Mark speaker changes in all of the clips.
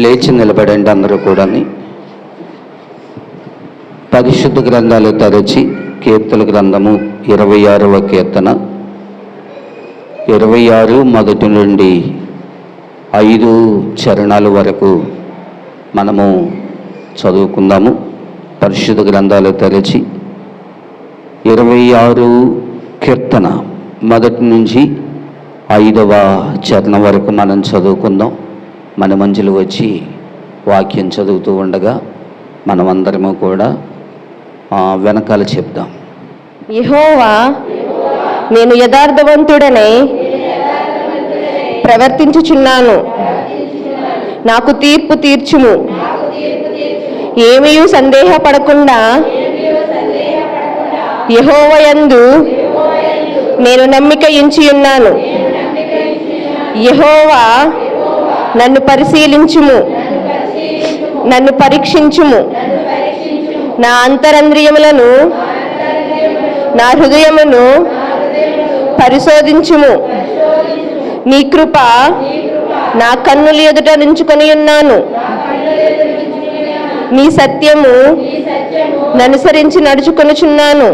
Speaker 1: లేచి నిలబడండి అందరూ కూడాని. పరిశుద్ధ గ్రంథాలు తెరచి కీర్తన గ్రంథము 26వ కీర్తన 26 మొదటి నుండి 5 చరణాల వరకు మనము చదువుకుందాము. పరిశుద్ధ గ్రంథాలు తెరచి 26 కీర్తన మొదటి నుంచి 5వ చరణం వరకు మనం చదువుకుందాం. మన మంజులు వచ్చి వాక్యం చదువుతూ ఉండగా మనమందరము కూడా వెనకాల చెప్దాం.
Speaker 2: యెహోవా, నేను యథార్థవంతుడనై ప్రవర్తించుచున్నాను, నాకు తీర్పు తీర్చుము. ఏమీయూ సందేహపడకుండా యెహోవా యందు నేను నమ్మిక ఉంచి ఉన్నాను. యెహోవా, నన్ను పరిశీలించుము, నన్ను పరీక్షించుము. నా అంతరంద్రియములను, నా హృదయమును పరిశోధించుము. నీ కృప నా కన్నుల ఎదుట నుంచుకొని ఉన్నాను. నీ సత్యము ననుసరించి నడుచుకొనుచున్నాను.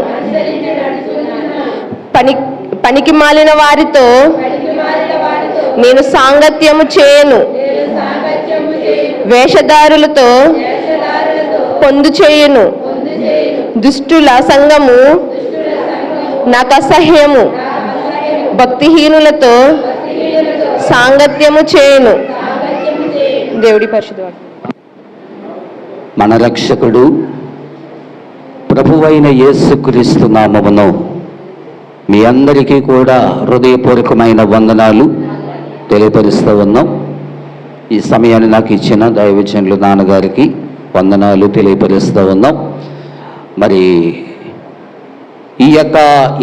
Speaker 2: పనికి మాలిన వారితో నేను సాంగత్యము చేయను. వేషధారులతో పొందు చేయును. దుష్టుల సంగము నాకు అసహ్యము. భక్తిహీనులతో సాంగత్యము చేయను. దేవుడి పరిశుద్ధ
Speaker 1: మన రక్షకుడు ప్రభువైన యేసుక్రీస్తు నామమును మీ అందరికీ కూడా హృదయపూర్వకమైన వందనాలు తెలియపరుస్తూ ఉన్నాం. ఈ సమయాన్ని నాకు ఇచ్చిన దైవజనులు నాన్నగారికి వందనాలు తెలియపరుస్తూ ఉన్నాం. మరి ఈ యొక్క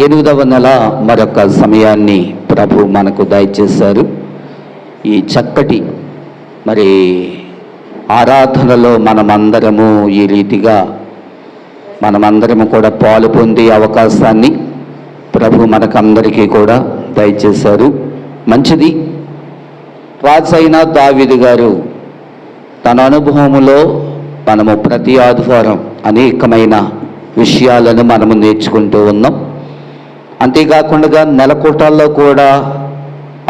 Speaker 1: 8వ నెల మరొక సమయాన్ని ప్రభు మనకు దయచేశారు. ఈ చక్కటి మరి ఆరాధనలో మనమందరము ఈ రీతిగా మనమందరము కూడా పాలు పొందే అవకాశాన్ని ప్రభు మనకందరికీ కూడా దయచేశారు. మంచిది. రాజైన దావీదు గారు తన అనుభవములో మనము ప్రతి ఆదివారం అనేకమైన విషయాలను మనము నేర్చుకుంటూ ఉన్నాం. అంతేకాకుండా నెలకోటాల్లో కూడా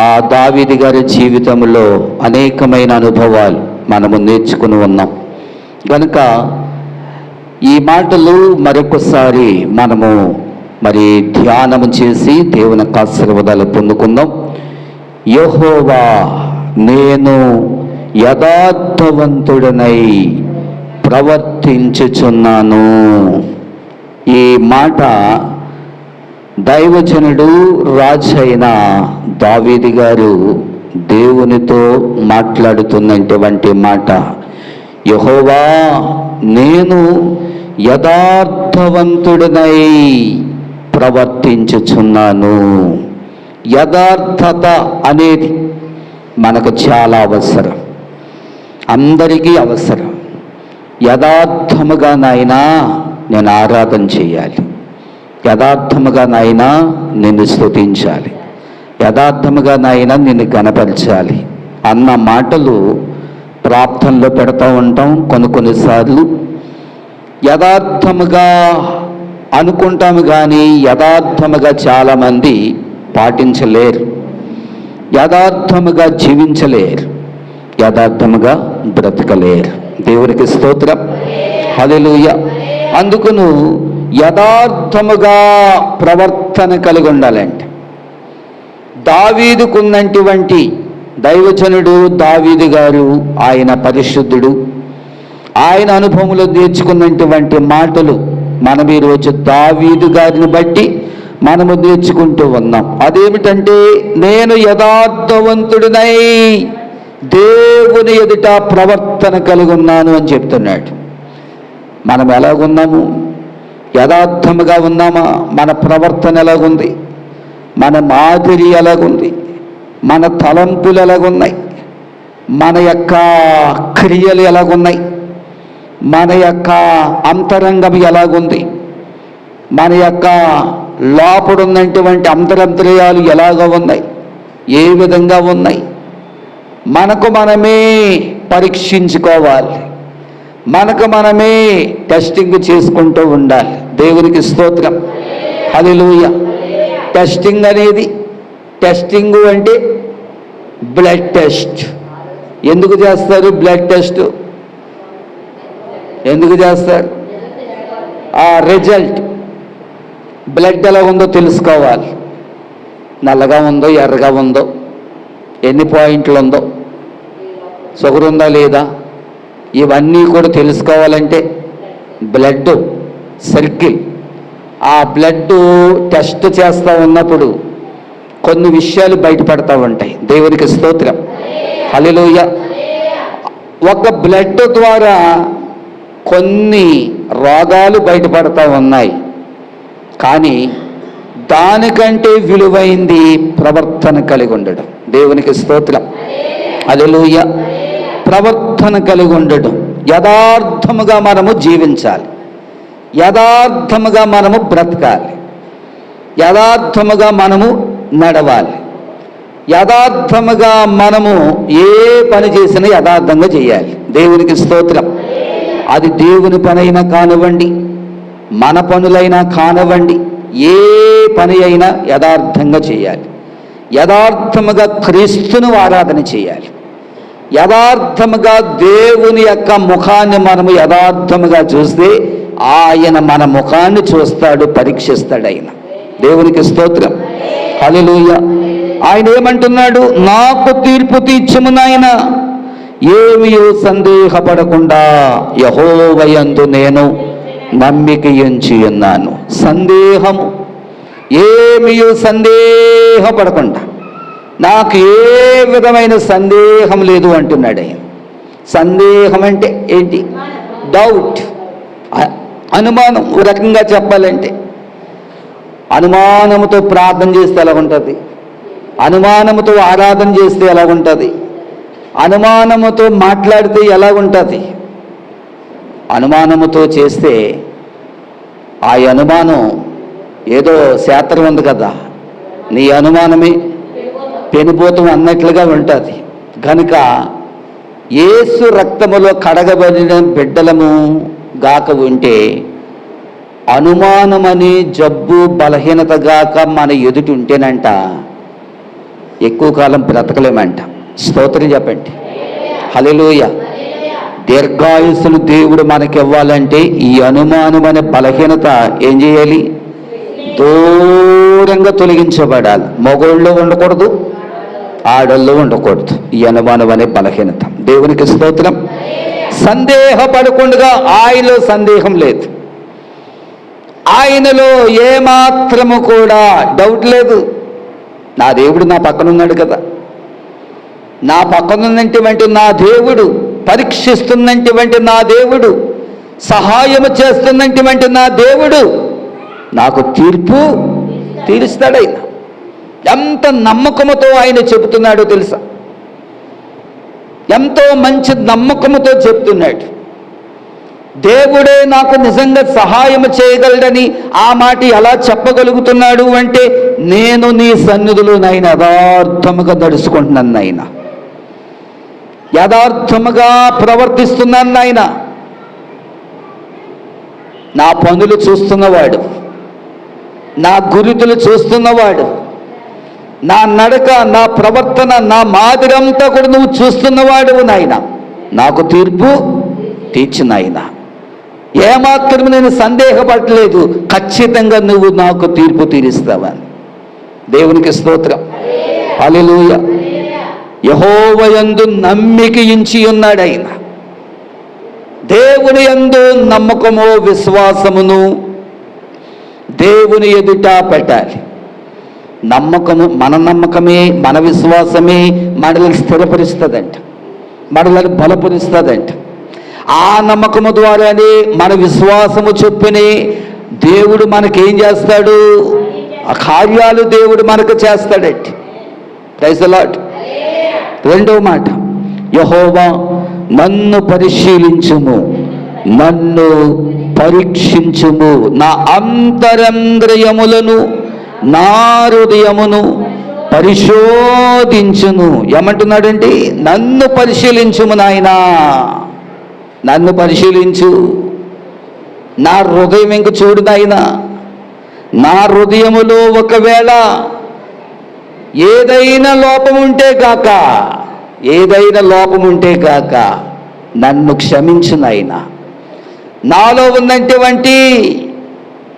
Speaker 1: ఆ దావీదు గారి జీవితంలో అనేకమైన అనుభవాలు మనము నేర్చుకుని ఉన్నాం. కనుక ఈ మాటలు మరొకసారి మనము మరి ధ్యానము చేసి దేవుని ఆశీర్వాదాలు పొందుకుందాం. యెహోవా, నేను యథార్థవంతుడనై ప్రవర్తించుచున్నాను. ఈ మాట దైవజనుడు రాజైన దావీదు గారు దేవునితో మాట్లాడుతున్నటువంటి మాట. యెహోవా, నేను యథార్థవంతుడనై ప్రవర్తించుచున్నాను. యథార్థత అనేది మనకు చాలా అవసరం, అందరికీ అవసరం. యథార్థముగా నాయనా నేను ఆరాధన చేయాలి, యథార్థముగా నాయనా నిన్ను స్తుతించాలి, యథార్థముగా నాయనా నిన్ను గణపరచాలి అన్న మాటలు ప్రార్థనలో పెడతా ఉంటాం. కొన్నిసార్లు యథార్థముగా అనుకుంటాము కానీ యథార్థముగా చాలామంది పాటించలేరు, యథార్థముగా జీవించలేరు, యథార్థముగా బ్రతకలేరు. దేవునికి స్తోత్రం, హల్లెలూయా. అందుకును యథార్థముగా ప్రవర్తన కలిగి ఉండాలంటే దావీదుకున్నటువంటి దైవజనుడు దావీదు గారు, ఆయన పరిశుద్ధుడు, ఆయన అనుభవంలో నేర్చుకున్నటువంటి మాటలు మనం ఈరోజు దావీదు గారిని బట్టి మనము నేర్చుకుంటూ ఉన్నాం. అదేమిటంటే, నేను యథార్థవంతుడినై దేవుని ఎదుట ప్రవర్తన కలిగి ఉన్నాను అని చెప్తున్నాడు. మనం ఎలాగున్నాము? యథార్థముగా ఉన్నామా? మన ప్రవర్తన ఎలాగుంది? మన మాదిరి ఎలాగుంది? మన తలంపులు ఎలాగున్నాయి? మన యొక్క క్రియలు ఎలాగున్నాయి? మన యొక్క అంతరంగం ఎలాగుంది? మన యొక్క లోపడున్నటువంటి అంతరంతర్యాలు ఎలాగ ఉన్నాయి? ఏ విధంగా ఉన్నాయి? మనకు మనమే పరీక్షించుకోవాలి, మనకు మనమే టెస్టింగ్ చేసుకుంటూ ఉండాలి. దేవునికి స్తోత్రం, హల్లెలూయా. టెస్టింగ్ అనేది, టెస్టింగ్ అంటే బ్లడ్ టెస్ట్. ఎందుకు చేస్తారు బ్లడ్ టెస్ట్? ఎందుకు చేస్తారు? ఆ రిజల్ట్, బ్లడ్ ఎలా ఉందో తెలుసుకోవాలి. నల్లగా ఉందో, ఎర్రగా ఉందో, ఎన్ని పాయింట్లు ఉందో, షుగర్ ఉందా లేదా, ఇవన్నీ కూడా తెలుసుకోవాలంటే బ్లడ్ సర్కిల్, ఆ బ్లడ్ టెస్ట్ చేస్తూ ఉన్నప్పుడు కొన్ని విషయాలు బయటపడతా ఉంటాయి. దేవునికి స్తోత్రం, హల్లెలూయా. ఒక బ్లడ్ ద్వారా కొన్ని రోగాలు బయటపడతా ఉన్నాయి, కానీ దానికంటే విలువైంది ప్రవర్తన కలిగి ఉండడం. దేవునికి స్తోత్రం, హల్లెలూయా. ప్రవర్తన కలిగి ఉండడం, యథార్థముగా మనము జీవించాలి, యథార్థముగా మనము బ్రతకాలి, యథార్థముగా మనము నడవాలి, యథార్థముగా మనము ఏ పని చేసినా యథార్థంగా చేయాలి. దేవునికి స్తోత్రం. అది దేవుని పనైనా కానివ్వండి, మన పనులైనా కానివ్వండి, ఏ పని అయినా యథార్థంగా చేయాలి. యథార్థముగా క్రీస్తును ఆరాధన చేయాలి. యథార్థముగా దేవుని యొక్క ముఖాన్ని మనము యథార్థముగా చూస్తే ఆయన మన ముఖాన్ని చూస్తాడు, పరీక్షిస్తాడు ఆయన. దేవునికి స్తోత్రం, హల్లెలూయా. ఆయన ఏమంటున్నాడు? నాకు తీర్పు తీర్చుము నాయనా, ఏమియో సందేహపడకుండా యెహోవాయందు నేను నమ్మిక ఉంచి ఉన్నాను. సందేహము, ఏమియో సందేహపడకుండా, నాకు ఏ విధమైన సందేహం లేదు అంటున్నాడు ఆయన. సందేహం అంటే ఏంటి? డౌట్, అనుమానం. ఒక రకంగా చెప్పాలంటే అనుమానముతో ప్రార్థన చేస్తే ఎలా ఉంటుంది, అనుమానముతో ఆరాధన చేస్తే ఎలా ఉంటుంది, అనుమానముతో మాట్లాడితే ఎలా ఉంటుంది. అనుమానముతో చేస్తే ఆ అనుమానం ఏదో శాస్త్రం ఉంది కదా, నీ అనుమానమే పెనుభూతం అన్నట్లుగా ఉంటుంది. కనుక యేసు రక్తములో కడగబడిన బిడ్డలము గాక ఉంటే అనుమానమని జబ్బు బలహీనత గాక మన ఎదుటి ఉంటేనంట ఎక్కువ కాలం బ్రతకలేమంట. స్తోత్రం చెప్పండి, హల్లెలూయా. దీర్ఘాయుస్సును దేవుడు మనకి ఇవ్వాలంటే ఈ అనుమానం అనే బలహీనత ఏం చేయాలి? దూరంగా తొలగించబడాలి. మగోళ్ళు ఉండకూడదు, ఆడళ్ళు ఉండకూడదు. ఈ అనుమానం అనే బలహీనత. దేవునికి స్తోత్రం. సందేహపడకుండా, ఆయనలో సందేహం లేదు, ఆయనలో ఏమాత్రము కూడా డౌట్ లేదు. నా దేవుడు నా పక్కన ఉన్నాడు కదా, నా పక్కనున్నటువంటి నా దేవుడు, పరీక్షిస్తున్నటువంటి నా దేవుడు, సహాయము చేస్తున్నటువంటి నా దేవుడు నాకు తీర్పు తీరుస్తాడు. ఆయన ఎంత నమ్మకముతో ఆయన చెబుతున్నాడో తెలుసా? ఎంతో మంచి నమ్మకముతో చెప్తున్నాడు. దేవుడే నాకు నిజంగా సహాయం చేయగలడని ఆ మాట ఎలా చెప్పగలుగుతున్నాడు అంటే, నేను నీ సన్నిధిలో నాయన యథార్థముగా నడుచుకుంటున్నాను నాయన, యథార్థముగా ప్రవర్తిస్తున్నాను నాయన. నా పనులు చూస్తున్నవాడు, నా గురితులు చూస్తున్నవాడు, నా నడక, నా ప్రవర్తన, నా మాదిరంతా కూడా నువ్వు చూస్తున్నవాడు నాయన. నాకు తీర్పు తీర్చు నాయన. ఏమాత్రం నేను సందేహపడలేదు, ఖచ్చితంగా నువ్వు నాకు తీర్పు తీరుస్తావని. దేవునికి స్తోత్రం, హల్లెలూయా. యెహోవాయందు నమ్మిక ఉంచి ఉన్నాడు ఆయన. దేవుని యందు నమ్మకము, విశ్వాసమును దేవుని ఎదుట పెట్టాలి. నమ్మకము, మన నమ్మకమే, మన విశ్వాసమే మనల్ని స్థిరపరుస్తుందంట, మనల్ని బలపరుస్తుందంట. ఆ నమ్మకము ద్వారానే, మన విశ్వాసము చొప్పునే దేవుడు మనకేం చేస్తాడు? ఆ కార్యాలు దేవుడు మనకు చేస్తాడంట. Praise the Lord. రెండవ మాట, యెహోవా నన్ను పరిశీలించుము, నన్ను పరీక్షించుము, నా అంతరంద్రియములను, నా హృదయమును పరిశోధించును. ఏమంటున్నాడండి? నన్ను పరిశీలించుము నాయనా, నన్ను పరిశీలించు, నా హృదయం ఇంక చూడు నాయనా. నా హృదయములో ఒకవేళ ఏదైనా లోపముంటే కాక నన్ను క్షమించు నాయనా. నాలో ఉన్నటువంటి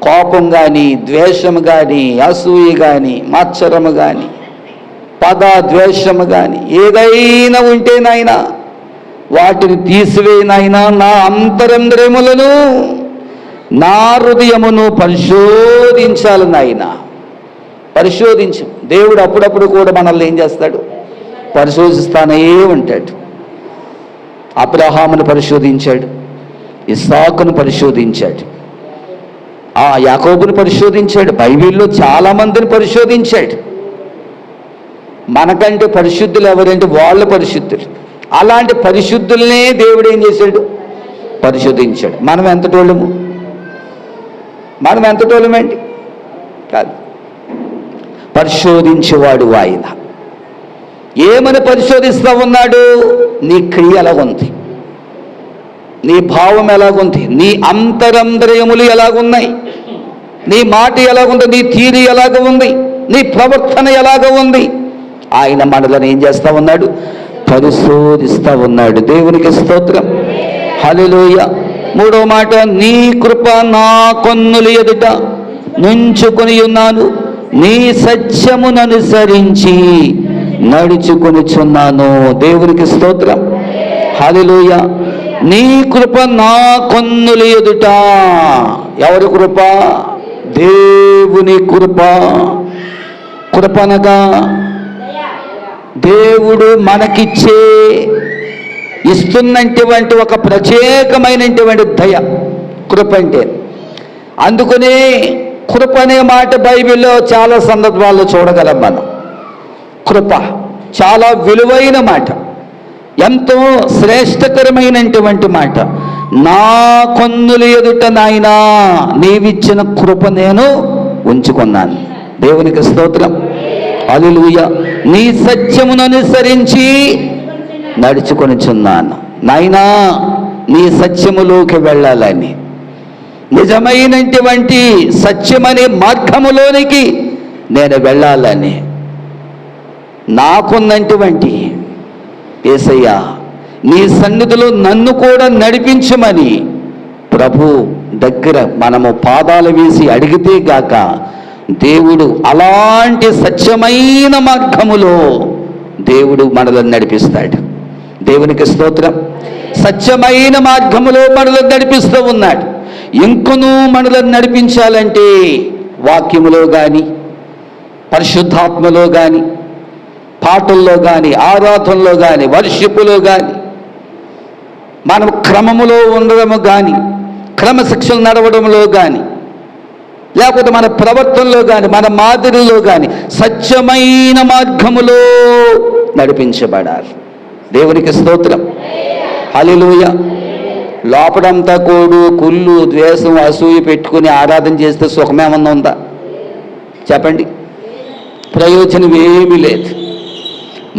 Speaker 1: కోపం కానీ, ద్వేషము కానీ, అసూయ కానీ, మత్సరము కానీ, పద ద్వేషము కానీ ఏదైనా ఉంటే నాయనా వాటిని తీసివేయనాయనా. నా అంతరంద్రియములను, నా హృదయమును పరిశోధించాలి నాయనా. పరిశోధించు. దేవుడు అప్పుడప్పుడు కూడా మనల్ని ఏం చేస్తాడు? పరిశోధిస్తానే ఉంటాడు. అబ్రహామును పరిశోధించాడు, ఇస్సాకును పరిశోధించాడు, యాకోబును పరిశోధించాడు, బైబిల్లో చాలా మందిని పరిశోధించాడు. మనకంటే పరిశుద్ధులు ఎవరంటే వాళ్ళు పరిశుద్ధులు. అలాంటి పరిశుద్ధులనే దేవుడు ఏం చేశాడు? పరిశోధించాడు. మనం ఎంతటోళ్ళమండి? కాదు, పరిశోధించేవాడు ఆయన. ఏమని పరిశోధిస్తూ ఉన్నాడు? నీ క్రియ ఎలాగుంది, నీ భావం ఎలాగుంది, నీ అంతరంద్రియములు ఎలాగున్నాయి, నీ మాట ఎలాగుంది, నీ తీరు ఎలాగ ఉంది, నీ ప్రవర్తన ఎలాగ ఉంది. ఆయన మనలను ఏం చేస్తూ ఉన్నాడు? పరిశోధిస్తూ ఉన్నాడు. దేవునికి స్తోత్రం, హల్లెలూయా. మూడో మాట, నీ కృప నా కన్నుల ఎదుట నుంచుకొని ఉన్నాను, నీ సత్యమును అనుసరించి నడుచుకొనిచున్నాను. దేవునికి స్తోత్రం, హల్లెలూయా. నీ కృప నా కన్నుల ఎదుట. ఎవరి కృప? దేవుని కృప. కృపనగా దేవుడు ఇస్తున్నటువంటి ఒక ప్రత్యేకమైనటువంటి దయ కృప అంటే. అందుకనే కృప అనే మాట బైబిల్లో చాలా సందర్భాల్లో చూడగలం మనం. కృప చాలా విలువైన మాట, ఎంతో శ్రేష్టకరమైనటువంటి మాట. నా కన్నుల ఎదుట నాయనా నీవిచ్చిన కృప నేను ఉంచుకున్నాను. దేవునికి స్తోత్రం, హల్లెలూయా. నీ సత్యమును అనుసరించి నడుచుకొనిచున్నాను. నాయనా నీ సత్యములోకి వెళ్ళాలని, నిజమైనటువంటి సత్యమనే మార్గములోనికి నేను వెళ్ళాలని నాకున్నటువంటి యేసయ్యా నీ సన్నిధిలో నన్ను కూడా నడిపించమని ప్రభు దగ్గర మనము పాదాలు వేసి అడిగితే గాక దేవుడు అలాంటి సత్యమైన మార్గములో దేవుడు మనలను నడిపిస్తాడు. దేవునికి స్తోత్రం. సత్యమైన మార్గములో మనలను నడిపిస్తూ ఉన్నాడు. ఇంకనూ మనలను నడిపించాలంటే వాక్యములో కానీ, పరిశుద్ధాత్మలో కానీ, పాటల్లో కానీ, ఆరాధనలో కానీ, వర్షిపులో కానీ, మనం క్రమములో ఉండడము కానీ, క్రమశిక్షణ నడవడంలో కానీ, లేకపోతే మన ప్రవర్తనలో కానీ, మన మాదిరిలో కానీ సత్యమైన మార్గములో నడిపించబడాలి. దేవునికి స్తోత్రం, హల్లెలూయా. లోపడంతా కుళ్ళు, ద్వేషం, అసూయ పెట్టుకుని ఆరాధన చేస్తే సుఖమేమన్నా ఉందా? చెప్పండి. ప్రయోజనం ఏమీ లేదు.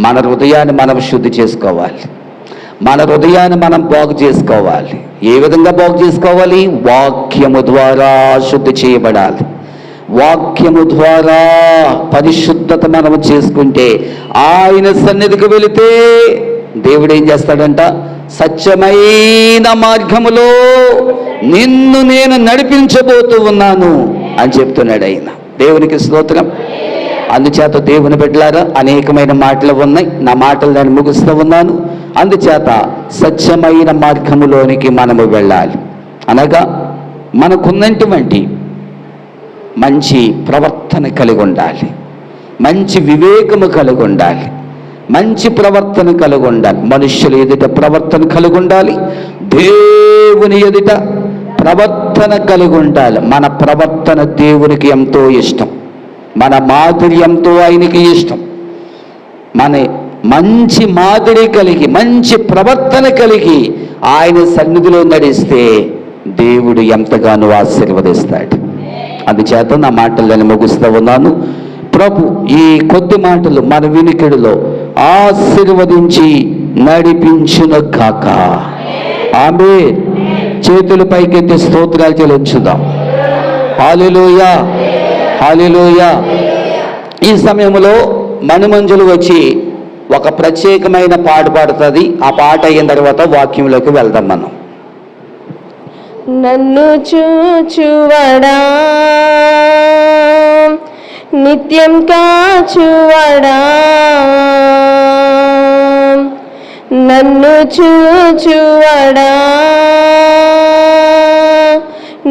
Speaker 1: మన హృదయాన్ని మనం శుద్ధి చేసుకోవాలి. మన హృదయాన్ని మనం బాగు చేసుకోవాలి. ఏ విధంగా బాగు చేసుకోవాలి? వాక్యము ద్వారా శుద్ధి చేయబడాలి. వాక్యము ద్వారా పరిశుద్ధత మనము చేసుకుంటే, ఆయన సన్నిధికి వెళితే దేవుడు ఏం చేస్తాడంట? సత్యమైన మార్గములో నిన్ను నేను నడిపించబోతూ ఉన్నాను అని చెప్తున్నాడు ఆయన. దేవునికి స్తోత్రం. అందుచేత దేవుని బిడ్డలారా, అనేకమైన మాటలు ఉన్నాయి. నా మాటలు నేను ముగిస్తూ ఉన్నాను. అందుచేత సత్యమైన మార్గములోనికి మనము వెళ్ళాలి. అనగా మనకున్నటువంటి మంచి ప్రవర్తన కలిగి ఉండాలి, మంచి వివేకము కలిగి ఉండాలి, మంచి ప్రవర్తన కలిగి ఉండాలి. మనుష్యుల ఎదుట ప్రవర్తన కలిగి ఉండాలి, దేవుని ఎదుట ప్రవర్తన కలిగి ఉండాలి. మన ప్రవర్తన దేవునికి ఎంతో ఇష్టం, మన మాదిరి ఎంతో ఆయనకి ఇష్టం. మన మంచి మాదిరి కలిగి, మంచి ప్రవర్తన కలిగి ఆయన సన్నిధిలో నడిస్తే దేవుడు ఎంతగానో ఆశీర్వదిస్తాడు. అందుచేత నా మాటలు నేను ముగిస్తూ ఉన్నాను. ప్రభు ఈ కొద్ది మాటలు మన వినికిడిలో ఆశీర్వదించి నడిపించును గాక. ఆమేన్. చేతులు పైకెత్తి స్తోత్రాలు చెల్లించుదాం. హల్లెలూయా, హల్లెలూయా. ఈ సమయంలో మణిమంజులు వచ్చి ఒక ప్రత్యేకమైన పాట పాడుతుంది. ఆ పాట అయిన తర్వాత వాక్యంలోకి వెళ్దాం మనం.
Speaker 2: నన్ను చూచువడా, నిత్యం కాచువడా, నన్ను చూచువడా,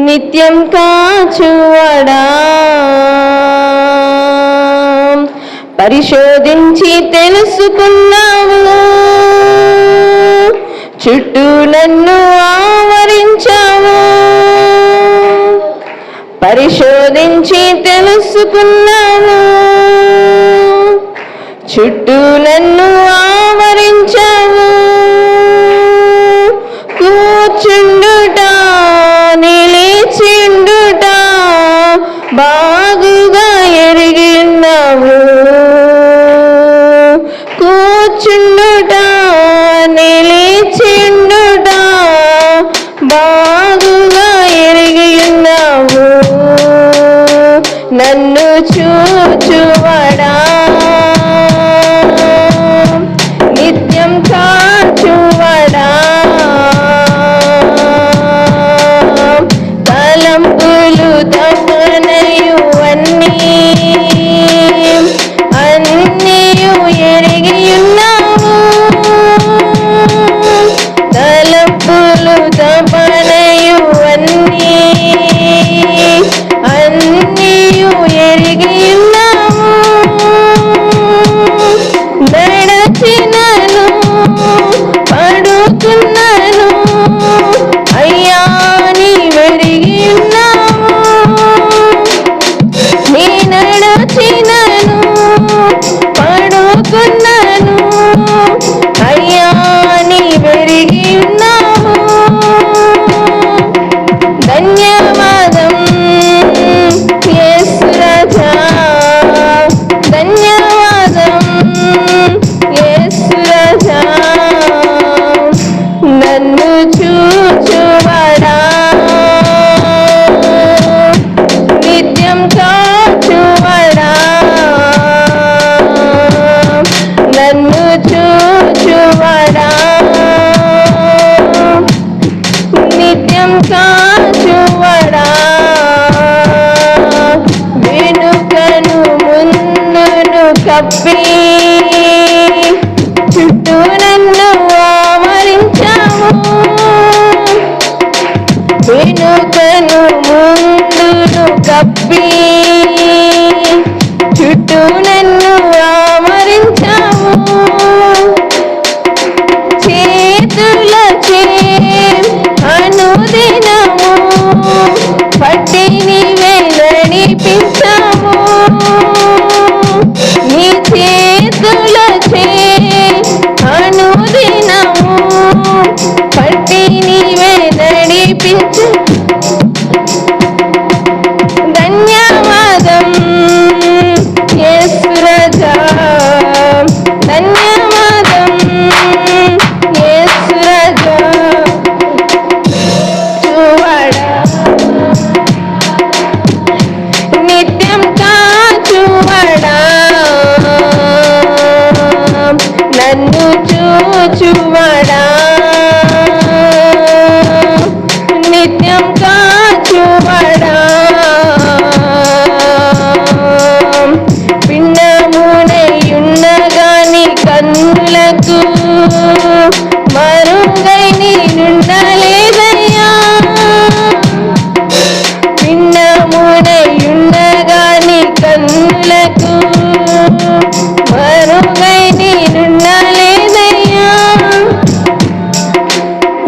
Speaker 2: నిత్యం కాచువడా, పరిశోధించి తెలుసుకున్నావు, చుట్టూ నన్ను ఆవరించావు. పరిశోధించి తెలుసుకున్నావు, చుట్టూ నన్ను ఆవరించావు. కూర్చుండుట, నిలిచిండుట బాగుగా ఎరిగి ఉన్నావు. కూర్చుండుట, నిలిచిండుట బాగుగా ఎరిగి ఉన్నావు. నన్ను చూచువడా, నిత్యం కాచువడా, తలంపులు తపనయు అన్నీయు ఎరిగి ఉన్నావు. తలంపులు తపనయు అన్నీయు ఎరిగి ఉన్నావు. నడచినను పడుకున్నాను అయ్యా నీ వెరిగి ఉన్నావు. నీ నడచినను పడుకున్నాను అయ్యా నీ వెరిగి ఉన్నావు. ధన్యవాదం యేసు రాజా, ధన్యవాదం యేసు రాజా. నన్ను చూచువడా, నిత్యం కాచువడా, నన్ను చూచువడా, నిత్యం కాచువడా. వెనుకను ముందును కప్పి చుట్టూ నన్ను ఆవరించావు. వెనుకను ముందును కప్పి చుట్టూ నన్ను ఆవరించావు. చేతులచే అనుదినము పట్టి నీవే నడిపించావు. నీ చేతులచే అనుదినము పట్టి నీవే నడిపించు. ధన్యవాదం యేసు రాజా, ధన్యవాదం యేసు రాజా. చూవడా, నిత్యం కాచువడా, నన్ను చూచువడా, నిత్యం కాచువడా. భిన్నమునయున్నగాని కన్నులకు మరుగై నేనుండలేదయ్యా. భిన్నమునయున్నగాని కన్నులకు మరుగై నేనుండలేదయ్యా.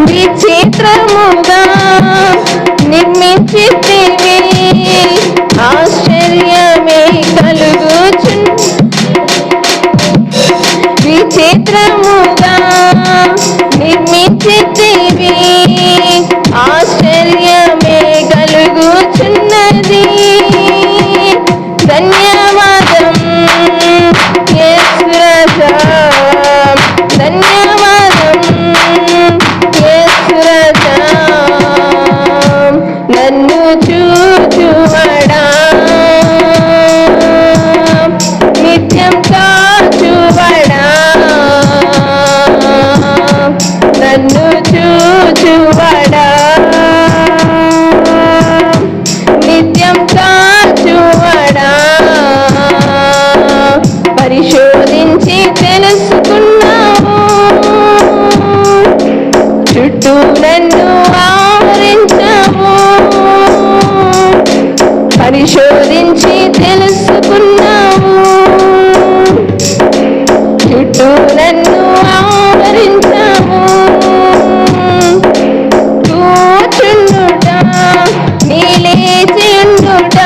Speaker 2: విచిత్రముగా నిర్మించితివి, ఆశ్చర్యమే కలుగుచున్. విచిత్రముగా నిర్మించితివి, ఆశ్చర్యమే కలుగుచున్నది. ధన్యవాదం నన్ను చూచువాడా, నిత్యం కాచువాడా, పరిశోధించి తెలుసుకున్నావు, చుట్టూ నన్ను ఆవరించావు, పరిశోధించి తెలుసుకున్నావు, చుట్టూ నన్ను ఆవరించావు. కూర్చుండుట నీ లేచి ఉండుట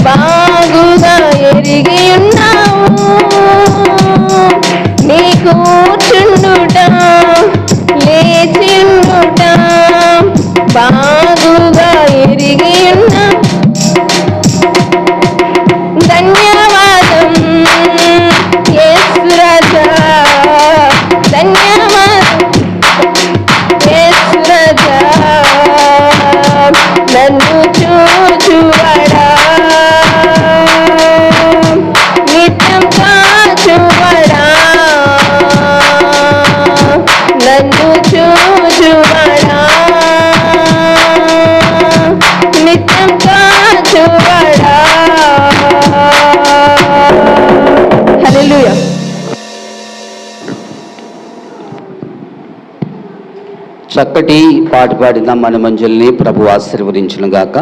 Speaker 2: బాగుగా ఎరిగి ఉన్నావు, నీ కూర్చుండుట లేచి ఉండుట బాగుగా ఎరిగి ఉన్నావు. ధన్యవాదం యేసు రాజా, ధన్యవాదం యేసు రాజా, నన్ను చూచువాడా, నిత్యం కాచువాడా, నన్ను చూచువాడా, నిత్యం కాచువాడా. హల్లెలూయా.
Speaker 1: చక్కటి పాట పాడిన మన మంజుల్ని ప్రభు ఆశీర్వదించును గాక.